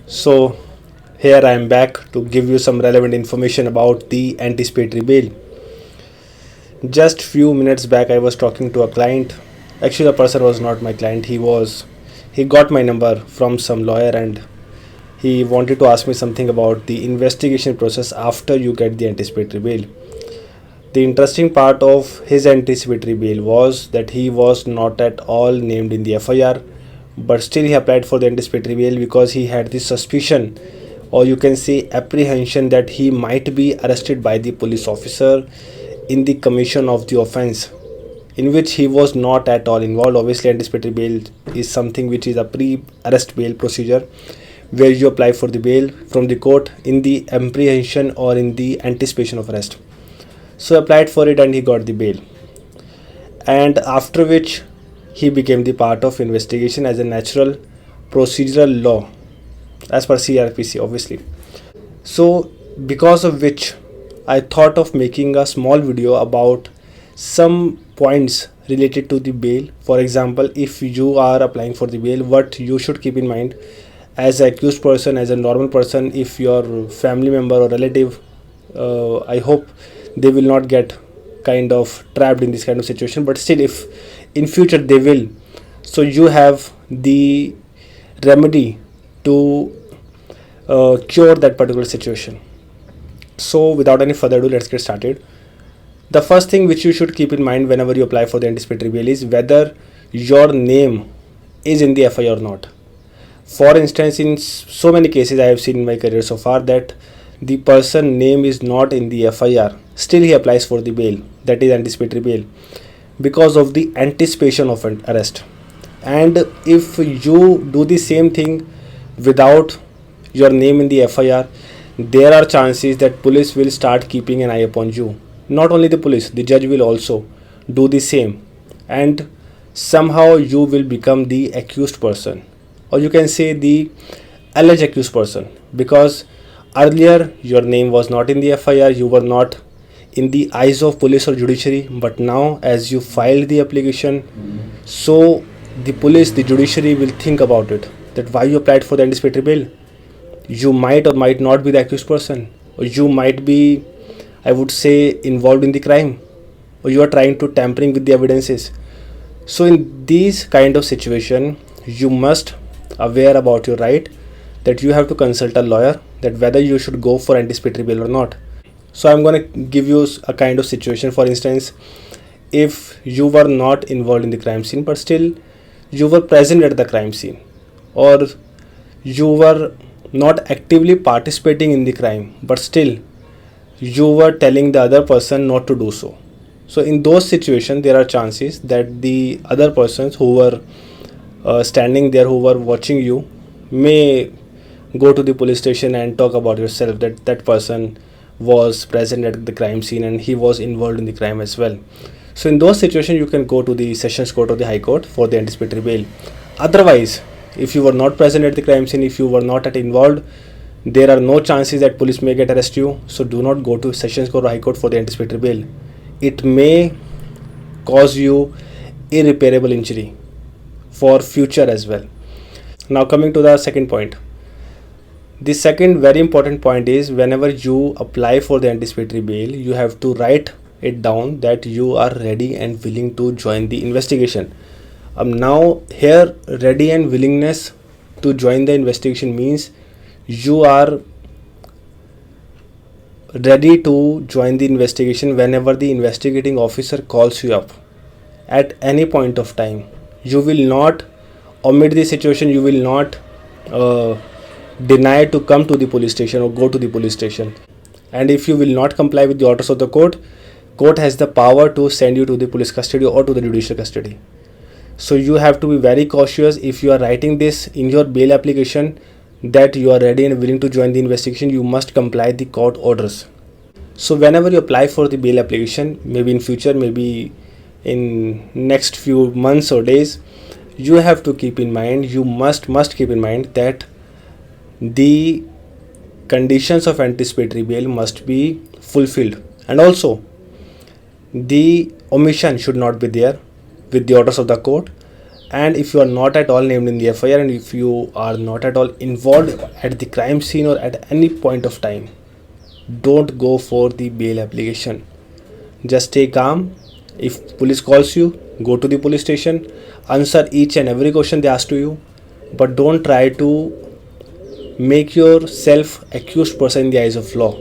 So here I am back to give you some relevant information about the anticipatory bail. Just few minutes back I was talking to a client. Actually the person was not my client. He got my number from some lawyer and he wanted to ask me something about the investigation process after you get the anticipatory bail. The interesting part of his anticipatory bail was that he was not at all named in the FIR, but still he applied for the anticipatory bail because he had this suspicion, or you can say apprehension, that he might be arrested by the police officer in the commission of the offense in which he was not at all involved. Obviously, anticipatory bail is something which is a pre-arrest bail procedure where you apply for the bail from the court in the apprehension or in the anticipation of arrest. So applied for it and he got the bail, and after which he became the part of investigation as a natural procedural law as per CRPC, obviously. So because of which I thought of making a small video about some points related to the bail. For example, if you are applying for the bail, what you should keep in mind as an accused person, as a normal person. If your family member or relative, I hope they will not get kind of trapped in this kind of situation, but still if in future they will, so you have the remedy to cure that particular situation. So without any further ado, let's get started. The first thing which you should keep in mind whenever you apply for the anticipatory bail is whether your name is in the FIR or not. For instance, in so many cases I have seen in my career so far that the person name is not in the FIR, still he applies for the bail, that is anticipatory bail, because of the anticipation of an arrest. And if you do the same thing without your name in the FIR, there are chances that police will start keeping an eye upon you. Not only the police, the judge will also do the same, and somehow you will become the accused person, or you can say the alleged accused person, because earlier your name was not in the FIR, you were not in the eyes of police or judiciary, but now as you filed the application, so the police, the judiciary will think about it, that why you applied for the anticipatory bail. You might or might not be the accused person, or you might be, I would say, involved in the crime, or you are trying to tampering with the evidences. So in these kind of situation, you must aware about your right, that you have to consult a lawyer, that whether you should go for anticipatory bail or not. So I'm going to give you a kind of situation. For instance, if you were not involved in the crime scene but still you were present at the crime scene, or you were not actively participating in the crime but still you were telling the other person not to do so. So in those situations there are chances that the other persons who were standing there, who were watching you, may go to the police station and talk about yourself, that that person was present at the crime scene and he was involved in the crime as well. So in those situations you can go to the sessions court or the high court for the anticipatory bail. Otherwise, if you were not present at the crime scene, if you were not at involved, there are no chances that police may get arrest you. So do not go to sessions court or high court for the anticipatory bail. It may cause you irreparable injury for future as well. Now coming to the second point. The second very important point is, whenever you apply for the anticipatory bail, you have to write it down that you are ready and willing to join the investigation. Now here, ready and willingness to join the investigation means you are ready to join the investigation whenever the investigating officer calls you up at any point of time. You will not omit the situation, you will not deny to come to the police station or go to the police station. And if you will not comply with the orders of the court has the power to send you to the police custody or to the judicial custody. So you have to be very cautious. If you are writing this in your bail application that you are ready and willing to join the investigation, you must comply the court orders. So whenever you apply for the bail application, maybe in future, maybe in next few months or days, you have to keep in mind, you must keep in mind that the conditions of anticipatory bail must be fulfilled, and also the omission should not be there with the orders of the court, And if you are not at all named in the FIR, and if you are not at all involved at the crime scene or at any point of time, don't go for the bail application. Just stay calm. If police calls you, go to the police station, answer each and every question they ask to you, but don't try to make yourself accused person in the eyes of law.